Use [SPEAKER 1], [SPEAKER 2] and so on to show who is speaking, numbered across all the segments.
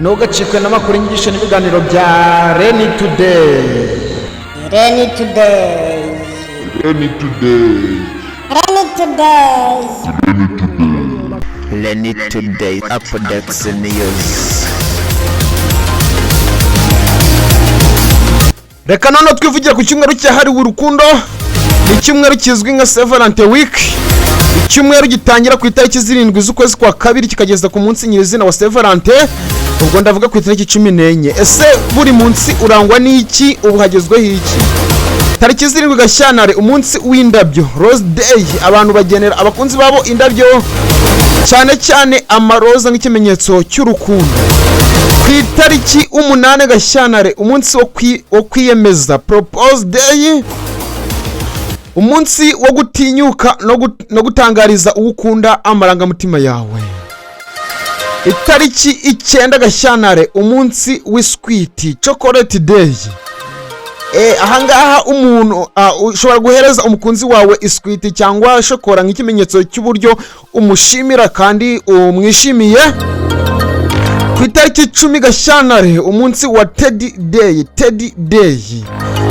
[SPEAKER 1] ntugacikwe n'amakuru inyigisho n'ibiganiro bya Reni Today.
[SPEAKER 2] Reni Today.
[SPEAKER 3] Reni Today.
[SPEAKER 2] Reni Today.
[SPEAKER 4] Reni Today updates news.
[SPEAKER 1] Reka none twivugira ku cyumweru cyahariwe urukundo. Icyumweru kizwi nka Severante Week. Icyumweru gitangira ku itariki 7 z'ukwezi kwa kabiri kikageza ku munsi nyirizina wa Severante. Ubwo ndavuga ku itariki 14. Ese buri munsi urangwa n'iki? Ubu hagezweho iki? Tariki 7 Gashyantare, umunsi w'indabyo, Rose Day. Abantu bagenera abakunzi babo indabyo, cyane cyane amaroza nk'ikimenyetso cy'urukundo. Ku itariki 8 Gashyantare, umunsi wo kwiyemeza, Propose Day. Umunsi wo gutinyuka no gutangariza uwukunda amarangamutima yawe. Itariki 9 Gashyantare, umunsi w'iswiti, Chocolate Day. Ahangaha umuntu ushobora guhereza umukunzi wawe iswiti cyangwa shokora nk'ikimenyetso cy'uburyo umushimira kandi umwishimiye. Ku itariki 10 Gashyantare, umunsi wa Teddy Day. Teddy Day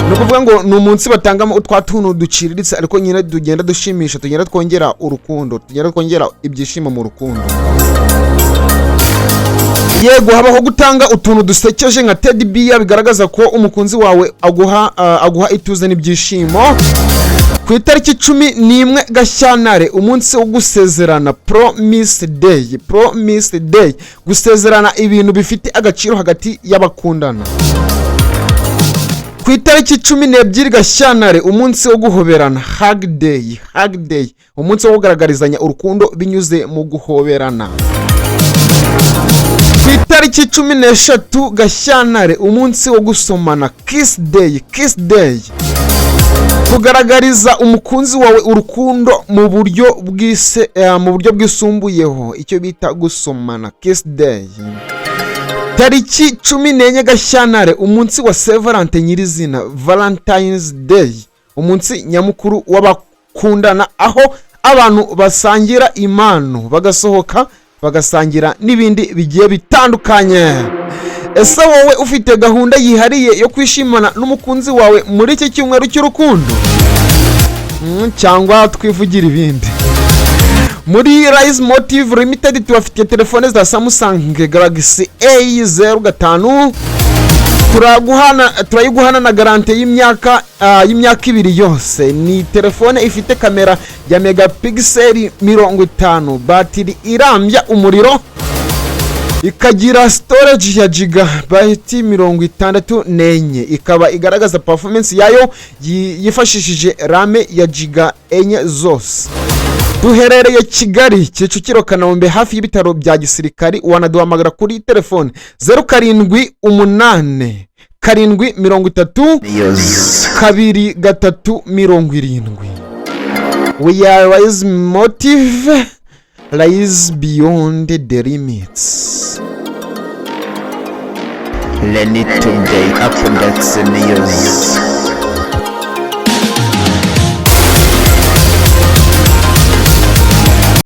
[SPEAKER 1] no kuvuga ngo ni umunsi batangamo utwatuntu duciriritse ariko nyine tugenda dushimisha, tugenda twongera urukundo, tugenda twongera ibyishimo mu rukundo. Yego, habaho gutanga utuntu dusekeje nka Teddy Bear bigaragaza ko umukunzi wawe aguha ituze n'ibyishimo. Ku itariki 11 Gashyantare, umunsi wo gusezerana, Promise Day. Promise Day, gusezerana ibintu bifite agaciro hagati y'abakundana. Ku itariki 12 Gashyantare, umunsi wo guhoberana, Hug Day. Hug Day, umunsi wo kugaragarizanya urukundo binyuze mu guhoberana. Ku itariki 13 Gashyantare, umunsi wo gusomana, Kiss Day. Kiss Day, kugaragariza umukunzi wawe urukundo mu buryo bwisumbuyeho, icyo bita gusomana, Kiss Day. Tariki 14 Gashyantare, umunsi wa Severante nyirizina, Valentine's Day, umunsi nyamukuru w'abakundana, aho abantu basangira impano, bagasohoka bagasangira n'ibindi bigiye bitandukanye. Ese wowe ufite gahunda yihariye yo kwishimana n'umukunzi wawe muri iki cyumweru cy'urukundo? Cyangwa twivugira ibindi? Muri Rise Motive Limited tubafitiye telefone za Samsung Galaxy A05. Turayiguhana na garante y'imyaka 2 yose. Ni telefone ifite kamera ya megapixel 50, batiri irambya umuriro, ikagira storage ya gigabyte 64, ikaba igaragaza performance yayo yifashishije RAM ya giga 4 zose. Duherereye Kigali, Kicukiro, Kanombe, hafi y'ibitaro bya gisirikari. Wanaduhamagara kuri telefone 0788 730 2370. We are Rise Motive, Rise beyond the limits.
[SPEAKER 4] Reni Today updates news.